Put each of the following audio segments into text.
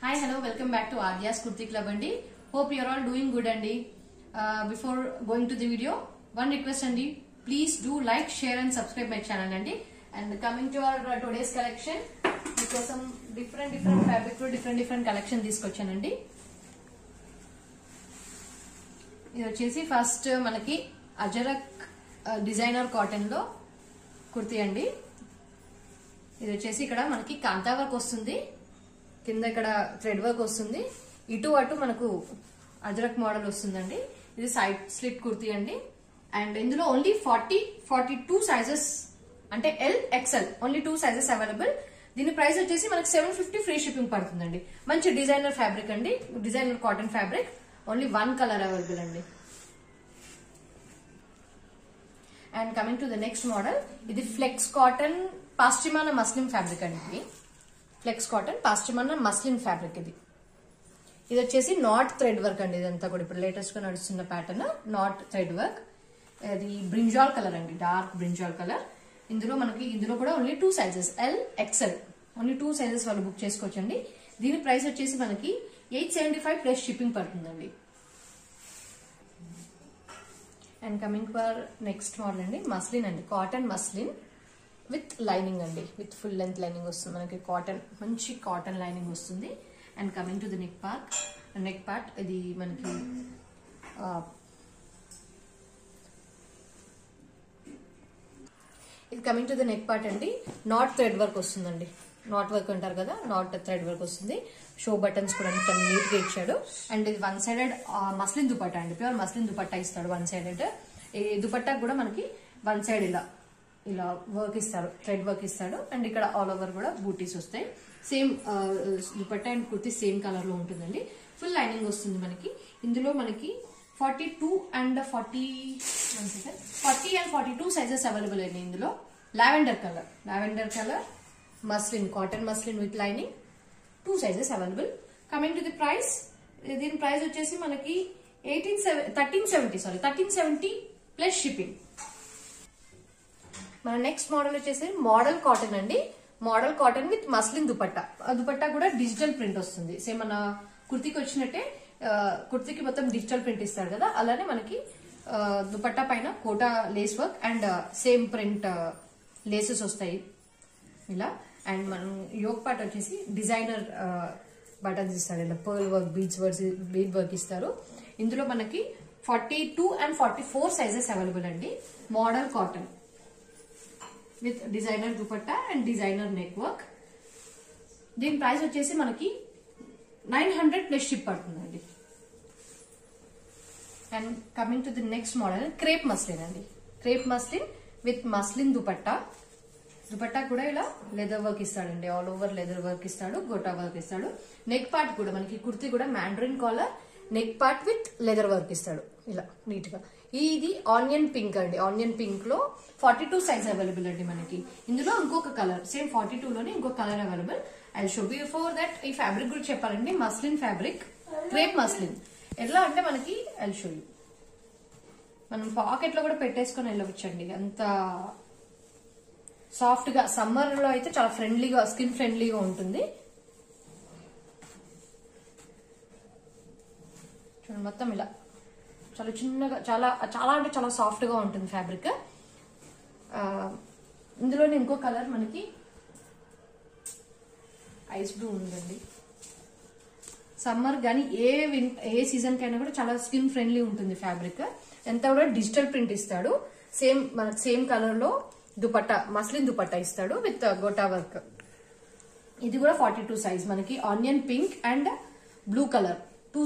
Hi, hello, welcome back to Adya's Kurti Club andi. Hope you're all doing good andi. Before going to the video, one request andi. Please do like, share and subscribe my channel andi. And coming to our today's collection, because some different fabric to different collection తీసుకొచ్చానండి. ఇది వచ్చేసి first మనకి ajrakh designer cotton లో కుర్తీ అండి. ఇది వచ్చేసి ఇక్కడ మనకి కాంతా వర్క్ వస్తుంది, కింద ఇక్కడ థ్రెడ్ వర్క్ వస్తుంది, ఇటు అటు మనకు అజరక్ మోడల్ వస్తుందండి. ఇది సైడ్ స్లిట్ కుర్తీ అండి. అండ్ ఇందులో ఓన్లీ 42 సైజెస్ అంటే L XL only 2 sizes available. దీని ప్రైస్ వచ్చేసి మనకి 750 ఫ్రీ షిప్పింగ్ పడుతుందండి. మంచి డిజైనర్ ఫ్యాబ్రిక్ అండి, designer cotton fabric. Only 1 colour available అండి. And coming to the next model, ఇది ఫ్లెక్స్ కాటన్ పాస్టిమానా మస్లిన్ ఫ్యాబ్రిక్ అండి. ఫ్లెక్స్ కాటన్ పాస్టిమానా మస్లిన్ ఫ్యాబ్రిక్ ఇది. ఇది వచ్చేసి నాట్ థ్రెడ్ వర్క్ అండి. ఇదంతా కూడా ఇప్పుడు లేటెస్ట్ గా నడుస్తున్న ప్యాటర్న్ నాట్ థ్రెడ్ వర్క్. అది బ్రింజాల్ కలర్ అండి, డార్క్ బ్రింజాల్ కలర్. ఇందులో కూడా only 2 sizes L XL only 2 sizes వాళ్ళు బుక్ చేసుకోవచ్చండి. దీని ప్రైస్ వచ్చేసి మనకి 875 ప్లస్ షిప్పింగ్ పడుతుందండి. And coming for next model అండి, మస్లిన్ అండి, కాటన్ మస్లిన్ విత్ లైనింగ్ అండి, విత్ ఫుల్ లెంత్ లైనింగ్ వస్తుంది మనకి. కాటన్ మంచి కాటన్ లైనింగ్ వస్తుంది. And coming to the neck part ఇది మనకి ఇది coming to the neck part అండి, నాట్ థ్రెడ్ వర్క్ వస్తుందండి. నాట్ వర్క్ అంటారు కదా, నాట్ థ్రెడ్ వర్క్ వస్తుంది. షో బటన్స్ కూడా చాలా నీట్ గా ఇచ్చాడు. అండ్ ఇది 1 సైడెడ్ మస్లిన్ దుపట్టా అండి, ప్యూర్ మస్లిన్ దుపట్టా ఇస్తాడు 1 సైడెడ్. ఈ దుపట్టా కూడా మనకి 1 సైడ్ ఇలా వర్క్ ఇస్తాడు, థ్రెడ్ వర్క్ ఇస్తాడు. అండ్ ఇక్కడ ఆల్ ఓవర్ కూడా బూటీస్ వస్తాయి. Same dupatta and kurti same colour లో ఉంటుందండి. ఫుల్ లైనింగ్ వస్తుంది మనకి. ఇందులో మనకి 40 and 42 సైజెస్ అవైలబుల్ అండి. ఇందులో lavender colour muslin, cotton muslin with lining 2 sizes available. Coming to the price, దీని ప్రైస్ వచ్చేసి మనకి 1370 ప్లస్ షిప్పింగ్. మన నెక్స్ట్ మోడల్ వచ్చేసి మోడల్ కాటన్ అండి. Model cotton with muslin dupatta. Dupatta కూడా డిజిటల్ ప్రింట్ వస్తుంది. సేమ్ మన కుర్తీకి వచ్చినట్టే, కుర్తీకి మొత్తం డిజిటల్ ప్రింట్ ఇస్తాడు కదా, అలానే మనకి దుపట్టా పైన Kota lace work and same print laces వస్తాయి ఇలా. అండ్ మనం యోక్ పార్ట్ వచ్చేసి డిజైనర్ బటన్స్ ఇస్తాడు, ఇలా పర్ల్ వర్క్ బీడ్ వర్క్ ఇస్తారు. ఇందులో మనకి 42 and 44 సైజెస్ అవైలబుల్ అండి. Model cotton with designer dupatta and designer neck work. దీని ప్రైస్ వచ్చేసి మనకి 900 ప్లస్ షిప్ పడుతుందండి. And coming to the next model, crepe muslin అండి. Crepe muslin with muslin dupatta. Dupatta కూడా ఇలా లెదర్ వర్క్ ఇస్తాడండి, ఆల్ ఓవర్ లెదర్ వర్క్ ఇస్తాడు, గోటా వర్క్ ఇస్తాడు. నెక్ పార్ట్ కూడా మనకి కుర్తీ కూడా mandarin collar, neck part with leather work ఇస్తాడు ఇలా నీట్ గా. ఇది ఆనియన్ పింక్ అండి, ఆనియన్ పింక్ లో 42 సైజ్ అవైలబుల్ అండి మనకి. ఇందులో ఇంకొక కలర్ సేమ్ 42 లోనే ఇంకొక colour available. I show before that ఈ ఫ్యాబ్రిక్ కూడా చెప్పాలండి, మస్లిన్ ఫ్యాబ్రిక్, క్రేప్ మస్లిన్. ఎలా అంటే మనకి ఐ షో యూ, మనం పాకెట్ లో కూడా పెట్టేసుకొని వెళ్ళవచ్చండి. అంత సాఫ్ట్ గా, సమ్మర్ లో అయితే చాలా ఫ్రెండ్లీగా, స్కిన్ ఫ్రెండ్లీగా ఉంటుంది. చూడండి మొత్తం ఇలా చాలా చిన్నగా, చాలా అంటే చాలా సాఫ్ట్ గా ఉంటుంది ఫ్యాబ్రిక్. ఇందులోనే ఇంకో కలర్ మనకి ఐస్ బ్లూ ఉందండి. సమ్మర్ కానీ ఏ సీజన్ కైనా కూడా చాలా స్కిన్ ఫ్రెండ్లీ ఉంటుంది ఫ్యాబ్రిక్. ఎంత కూడా డిజిటల్ ప్రింట్ ఇస్తాడు. మనకి సేమ్ కలర్ లో దుపట్టా, మస్లిన్ దుపట్టా ఇస్తాడు విత్ గోటా వర్క్. ఇది కూడా 42 సైజ్ మనకి. Onion pink and blue colour 2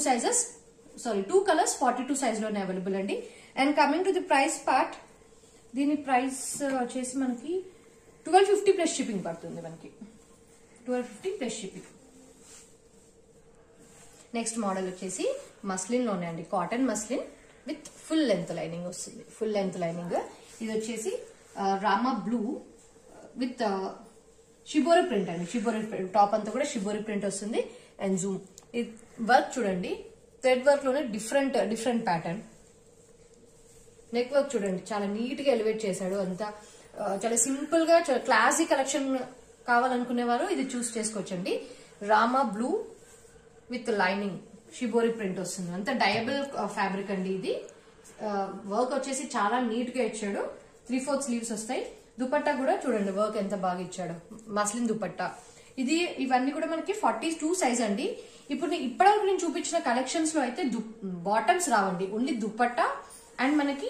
colours 42 size లోనే అవైలబుల్ అండి. And coming to the price part, దీని ప్రైస్ వచ్చేసి మనకి 1250 ప్లస్ షిప్పింగ్ పడుతుంది మనకి. 1250 ప్లస్ షిప్పింగ్. నెక్స్ట్ మోడల్ వచ్చేసి మస్లిన్ లోనే అండి, cotton muslin with full length lining వస్తుంది, ఫుల్ లెంత్ లైనింగ్. ఇది వచ్చేసి Rama blue with shibori print అండి. షిబోరి టాప్ అంతా కూడా షిబోరి ప్రింట్ వస్తుంది. అండ్ జూమ్ వర్క్ చూడండి, థ్రెడ్ వర్క్ లోనే డిఫరెంట్ ప్యాటర్న్. నెక్ వర్క్ చూడండి, చాలా నీట్ గా ఎలివేట్ చేశాడు. అంతా చాలా సింపుల్ గా, చాలా క్లాసిక్ కలెక్షన్ కావాలనుకునే వారు ఇది చూస్ చేసుకోవచ్చండి. Rama blue with lining shibori print వస్తుంది. అంత డయబుల్ ఫ్యాబ్రిక్ అండి ఇది. వర్క్ వచ్చేసి చాలా నీట్ గా ఇచ్చాడు. 3/4 స్లీవ్స్ వస్తాయి. దుపట్టా కూడా చూడండి వర్క్ ఎంత బాగా ఇచ్చాడు. మస్లిన్ దుపట్టా ఇది. ఇవన్నీ కూడా మనకి 42 సైజ్ అండి. ఇప్పుడు ఇప్పటివరకు నేను చూపించిన కలెక్షన్స్ లో అయితే బాటమ్స్ రావండి, ఓన్లీ దుపట్టా అండ్ మనకి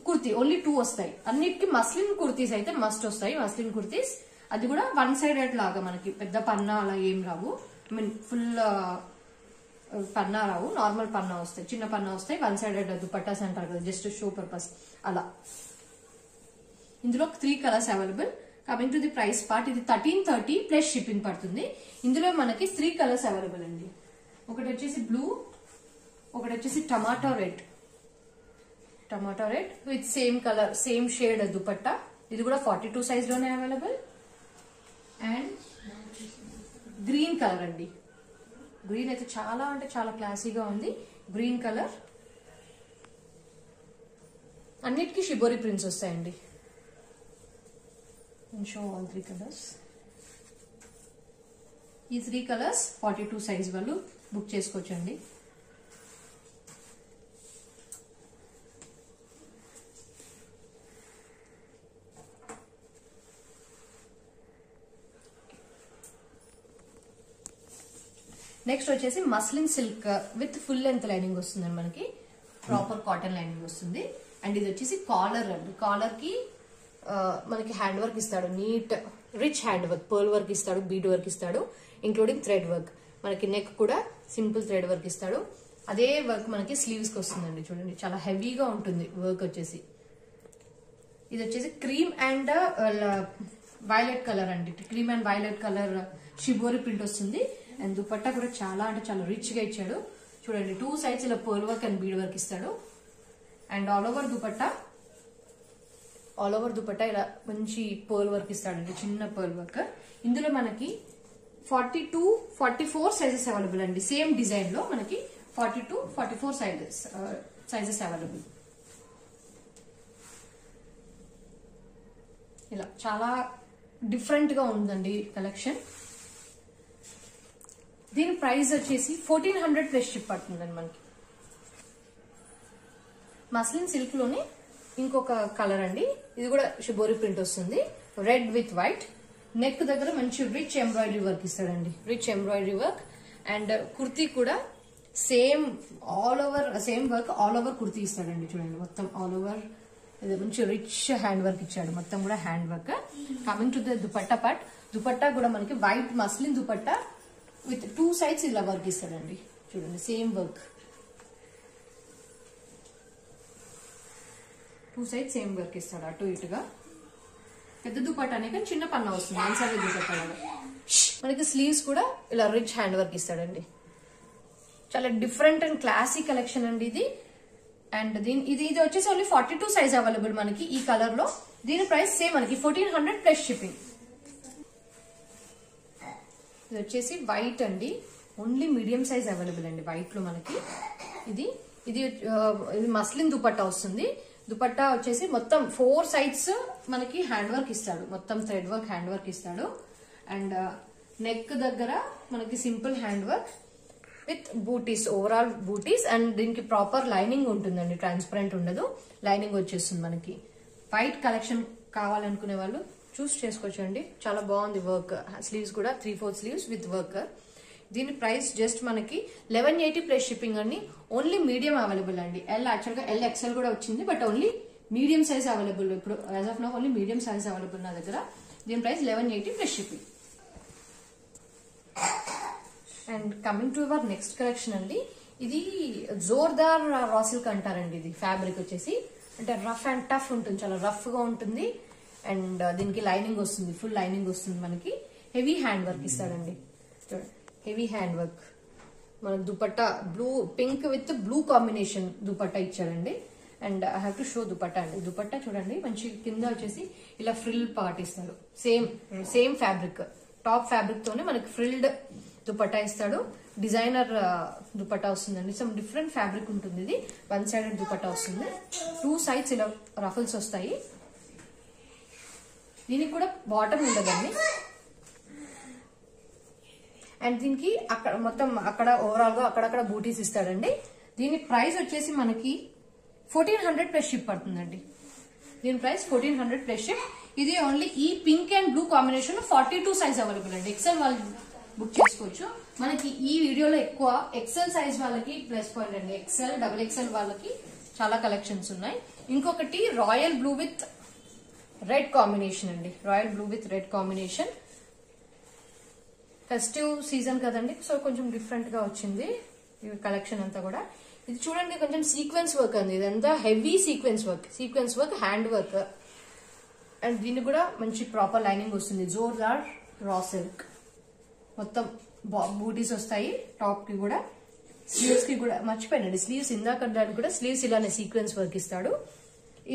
కుర్తీ ఓన్లీ 2 వస్తాయి. అన్నిటికీ మస్లిన్ కుర్తీస్ అయితే మస్ట్ వస్తాయి. మస్లిన్ కుర్తీస్ అది కూడా 1 సైడెడ్ లాగా, మనకి పెద్ద పన్నా అలా ఏం రావు. ఐ మీన్ ఫుల్ పన్నా రావు, నార్మల్ పన్నా వస్తాయి, చిన్న పన్నా వస్తాయి. 1 సైడెడ్ దుపట్టాస్ అంటారు కదా, జస్ట్ షో పర్పస్ అలా. ఇందులో 3 colours available. Coming to the price part, ఇది 1330 ప్లస్ షిప్పింగ్ పడుతుంది. ఇందులో మనకి 3 కలర్స్ అవైలబుల్ అండి. ఒకటి వచ్చేసి బ్లూ, ఒకటి వచ్చేసి tomato red with same colour same shade dupatta. ఇది కూడా 42 సైజ్ లోనే అవైలబుల్. అండ్ గ్రీన్ కలర్ అండి. గ్రీన్ అయితే చాలా అంటే చాలా క్లాసీగా ఉంది. గ్రీన్ కలర్ అన్నిటికీ షిబోరి ప్రింట్స్ వస్తాయండి. Show all 3 colours. ఈ 3 కలర్స్ 42 సైజ్ వాళ్ళు బుక్ చేసుకోవచ్చండి. నెక్స్ట్ వచ్చేసి muslin silk with full length lining వస్తుందండి. మనకి ప్రాపర్ కాటన్ లైనింగ్ వస్తుంది. అండ్ ఇది వచ్చేసి కాలర్ అండి. కాలర్ కి మనకి హ్యాండ్ వర్క్ ఇస్తాడు, neat rich hand work, pearl work ఇస్తాడు, బీడ్ వర్క్ ఇస్తాడు, ఇంక్లూడింగ్ థ్రెడ్ వర్క్. మనకి నెక్ కూడా సింపుల్ థ్రెడ్ వర్క్ ఇస్తాడు. అదే వర్క్ మనకి స్లీవ్స్ కి వస్తుందండి. చూడండి చాలా హెవీగా ఉంటుంది వర్క్ వచ్చేసి. ఇది వచ్చేసి క్రీమ్ అండ్ వైలెట్ కలర్ అండి. Cream and violet colour shibori print వస్తుంది. అండ్ దుపట్టా కూడా చాలా అంటే చాలా రిచ్ గా ఇచ్చాడు. చూడండి 2 సైడ్స్ ఇలా pearl work and bead work ఇస్తాడు. అండ్ ఆల్ ఓవర్ దుపట్టా ఇలా మంచి పర్ల్ వర్క్ ఇస్తాడండి, చిన్న పర్ల్ వర్క్. ఇందులో మనకి 42, 44 సైజెస్ అవైలబుల్ అండి. సేమ్ డిజైన్ లో మనకి 42, 44 సైజెస్ అవైలబుల్. ఇలా చాలా డిఫరెంట్ గా ఉందండి కలెక్షన్. దీని ప్రైస్ వచ్చేసి 1400 ప్లస్ షిప్ పడుతుందండి మనకి. మస్లిన్ సిల్క్ లోనే ఇంకొక కలర్ అండి. ఇది కూడా షిబోరి ప్రింట్ వస్తుంది, రెడ్ విత్ వైట్. నెక్ దగ్గర మంచి రిచ్ ఎంబ్రాయిడరీ వర్క్ ఇస్తాడండి, rich embroidery work. And kurti కూడా same work all over kurti ఇస్తాడండి. చూడండి మొత్తం ఆల్ ఓవర్ మంచి రిచ్ హ్యాండ్ వర్క్ ఇచ్చాడు, మొత్తం కూడా hand work. Coming to the dupatta part, dupatta కూడా మనకి white muslin dupatta with 2 sides ఇలా వర్క్ ఇస్తాడండి. చూడండి same work, 2 sides same work ఇస్తాడు అటు ఇటుగా. పెద్ద దుపట్టానే కానీ చిన్న పన్నా వస్తుంది, 1 సైడ్ దుపట్టా. మనకి స్లీవ్స్ కూడా ఇలా రిచ్ హ్యాండ్ వర్క్ ఇస్తాడండి. చాలా డిఫరెంట్ అండ్ క్లాసీ కలెక్షన్ అండి ఇది. అండ్ ఇది వచ్చేసి ఓన్లీ 42 సైజ్ అవైలబుల్ మనకి ఈ కలర్ లో. దీని ప్రైస్ సేమ్ మనకి 1400 ప్లస్ షిప్పింగ్. ఇది వచ్చేసి వైట్ అండి, ఓన్లీ మీడియం సైజ్ అవైలబుల్ అండి వైట్ లో మనకి. ఇది మస్లిన్ దుపట్టా వస్తుంది. దుపట్టా వచ్చేసి మొత్తం 4 సైడ్స్ మనకి హ్యాండ్ వర్క్ ఇస్తాడు, మొత్తం థ్రెడ్ వర్క్ హ్యాండ్ వర్క్ ఇస్తాడు. అండ్ నెక్ దగ్గర మనకి simple hand work with buttis, overall buttis. And దీనికి ప్రాపర్ లైనింగ్ ఉంటుందండి, ట్రాన్స్పరెంట్ ఉండదు, లైనింగ్ వచ్చేస్తుంది మనకి. వైట్ కలెక్షన్ కావాలనుకునే వాళ్ళు చూస్ చేసుకోవచ్చండి, చాలా బాగుంది వర్క్. స్లీవ్స్ కూడా 3/4 స్లీవ్స్ విత్ వర్క్. దీని ప్రైస్ జస్ట్ మనకి 1180 ప్లస్ షిప్పింగ్ అండి. ఓన్లీ మీడియం అవైలబుల్ అండి. యాక్చువల్ గా XL కూడా వచ్చింది, but only medium size available. ఇప్పుడు as of now only medium size available నా దగ్గర. దీని price 1180 plus shipping. And coming to our next collection అండి. ఇది జోర్దార్ రా సిల్క్ అంటారండి. ఇది ఫ్యాబ్రిక్ వచ్చేసి అంటే రఫ్ అండ్ టఫ్ ఉంటుంది, చాలా రఫ్ గా ఉంటుంది. అండ్ దీనికి లైనింగ్ వస్తుంది, ఫుల్ లైనింగ్ వస్తుంది మనకి. హెవీ హ్యాండ్ వర్క్ ఇస్తాడండి, చూడండి హెవీ హ్యాండ్ వర్క్. మనకు dupatta pink with blue combination dupatta ఇచ్చాడండి. And I have to show dupatta అండి. దుపట్టా చూడండి మంచి కింద వచ్చేసి ఇలా ఫ్రిల్ పార్ట్ ఇస్తాడు. సేమ్ ఫ్యాబ్రిక్, టాప్ ఫ్యాబ్రిక్ తోనే మనకి ఫ్రిల్డ్ దుపట్టా ఇస్తాడు. డిజైనర్ దుపట్టా వస్తుందండి. సమ్ డిఫరెంట్ ఫ్యాబ్రిక్ ఉంటుంది. ఇది 1 సైడెడ్ దుపట్టా వస్తుంది. 2 సైడ్స్ ఇలా రఫల్స్ వస్తాయి. దీనికి కూడా బాటమ్ ఉండదండి. అండ్ దీనికి అక్కడ మొత్తం అక్కడ ఓవరాల్ గా అక్కడక్కడ బూటీస్ ఇస్తాడండి. దీని ప్రైస్ వచ్చేసి మనకి 1400 ప్లస్ షిప్ పడుతుందండి. దీని ప్రైస్ 1400 ప్లస్ షిప్. ఇది ఓన్లీ ఈ పింక్ అండ్ బ్లూ కాంబినేషన్ లో 42 సైజ్ అవైలబుల్ అండి. ఎక్సెల్ వాళ్ళు బుక్ చేసుకోవచ్చు. మనకి ఈ వీడియోలో ఎక్కువ ఎక్సెల్ సైజ్ వాళ్ళకి ప్లస్ పాయింట్ అండి. ఎక్సెల్, డబుల్ ఎక్సెల్ వాళ్ళకి చాలా కలెక్షన్స్ ఉన్నాయి. ఇంకొకటి royal blue with red combination అండి. Royal blue with red combination. Festive season కదండి, సో కొంచెం డిఫరెంట్ గా వచ్చింది ఈ కలెక్షన్ అంతా కూడా. ఇది చూడండి కొంచెం సీక్వెన్స్ వర్క్ అండి. ఇదంతా heavy sequence work, hand work. And దీనికి కూడా మంచి ప్రాపర్ లైనింగ్ వస్తుంది. Jordar raw silk. మొత్తం బూటీస్ వస్తాయి టాప్ కి కూడా. స్లీవ్స్ కి కూడా మర్చిపోయానండి, స్లీవ్స్ ఇందాక దానికి కూడా స్లీవ్స్ ఇలానే సీక్వెన్స్ వర్క్ ఇస్తాడు.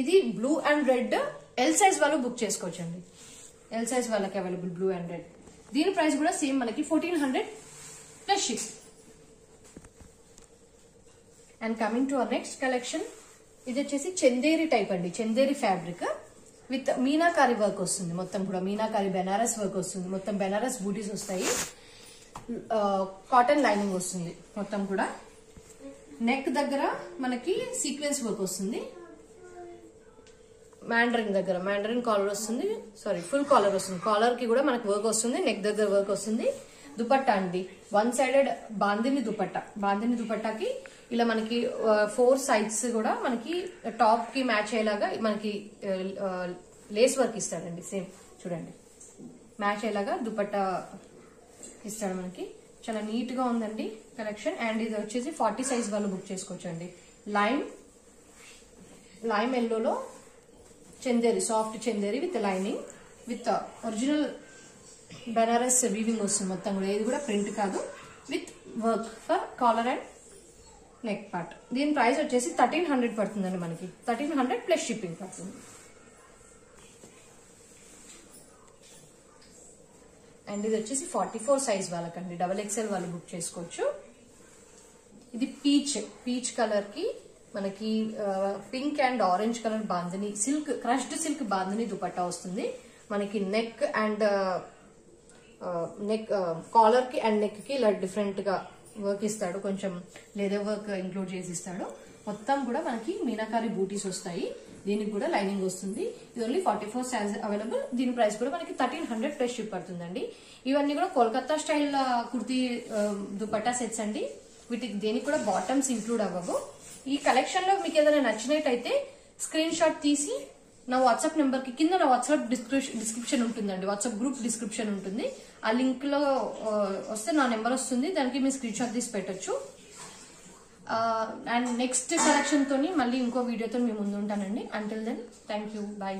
ఇది blue and red. L size వాళ్ళు బుక్ చేసుకోవచ్చండి. ఎల్ సైజ్ వాళ్ళకి అవైలబుల్ బ్లూ అండ్ రెడ్. దీని ప్రైస్ కూడా సేమ్ మనకి 1400 plus ship. And coming to our next collection. ఇది వచ్చేసి చందేరి టైప్ అండి. Chanderi fabric with meenakari work వస్తుంది. మొత్తం కూడా మీనాకారి బెనారస్ వర్క్ వస్తుంది. మొత్తం బెనారస్ బూటీస్ వస్తాయి. కాటన్ లైనింగ్ వస్తుంది మొత్తం కూడా. నెక్ దగ్గర మనకి సీక్వెన్స్ వర్క్ వస్తుంది. మ్యాండరిన్ దగ్గర మ్యాండరిన్ కాలర్ వస్తుంది. సారీ, ఫుల్ కాలర్ వస్తుంది. కాలర్ కి కూడా మనకి వర్క్ వస్తుంది. నెక్ దగ్గర వర్క్ వస్తుంది. దుపట్టా అండి, 1 సైడెడ్ బాందిని దుపట్టా. బాందిని దుపట్టాకి ఇలా మనకి 4 సైడ్స్ కూడా మనకి టాప్ కి మ్యాచ్ అయ్యేలాగా మనకి లేస్ వర్క్ ఇస్తాడండి. సేమ్ చూడండి, మ్యాచ్ అయ్యేలాగా దుపట్టా ఇస్తాడు మనకి. చాలా నీట్ గా ఉందండి కలెక్షన్. అండ్ ఇది వచ్చేసి 40 సైజ్ వాళ్ళు బుక్ చేసుకోవచ్చు అండి. లైమ్ ఎల్లోలో Chanderi, soft Chanderi with lining with original Banaras weaving వస్తుంది మొత్తం కూడా. ఇది కూడా ప్రింట్ కాదు, with work for collar and neck part. దీని ప్రైస్ వచ్చేసి 1300 పడుతుందండి మనకి. 1300 ప్లస్ షిప్పింగ్ పడుతుంది. అండ్ ఇది వచ్చేసి 44 సైజ్ వాళ్ళకండి. డబల్ ఎక్స్ఎల్ వాళ్ళు బుక్ చేసుకోవచ్చు. ఇది పీచ్ కలర్ కి మనకి pink and orange colour bandhani silk, crushed silk bandhani dupatta వస్తుంది మనకి. నెక్ అండ్ కాలర్ కి అండ్ నెక్ కి ఇలా డిఫరెంట్ గా వర్క్ ఇస్తాడు. కొంచెం లెదర్ వర్క్ ఇంక్లూడ్ చేసి ఇస్తాడు. మొత్తం కూడా మనకి మీనాకారి బూటీస్ వస్తాయి. దీనికి కూడా లైనింగ్ వస్తుంది. ఇది ఓన్లీ 44 సైజ్ అవైలబుల్. దీని ప్రైస్ కూడా మనకి 1300 ప్లస్ షిప్ పడుతుందండి. ఇవన్నీ కూడా కోల్కతా స్టైల్ కుర్తీ దుపట్టా సెట్స్ అండి. వీటికి దేనికి కూడా బాటమ్స్ ఇంక్లూడ్ అవ్వవు. ఈ కలెక్షన్ లో మీకు ఏదైనా నచ్చినట్టయితే స్క్రీన్ షాట్ తీసి నా వాట్సాప్ నెంబర్ కి కింద నా వాట్సాప్ డిస్క్రిప్షన్ ఉంటుందండి. వాట్సాప్ గ్రూప్ డిస్క్రిప్షన్ ఉంటుంది. ఆ లింక్ లో వస్తే నా నెంబర్ వస్తుంది. దానికి మీరు స్క్రీన్ షాట్ తీసి పెట్టొచ్చు. అండ్ నెక్స్ట్ కలెక్షన్ తోని మళ్ళీ ఇంకో వీడియోతో మీ ముందు ఉంటానండి. Until then thank you, bye.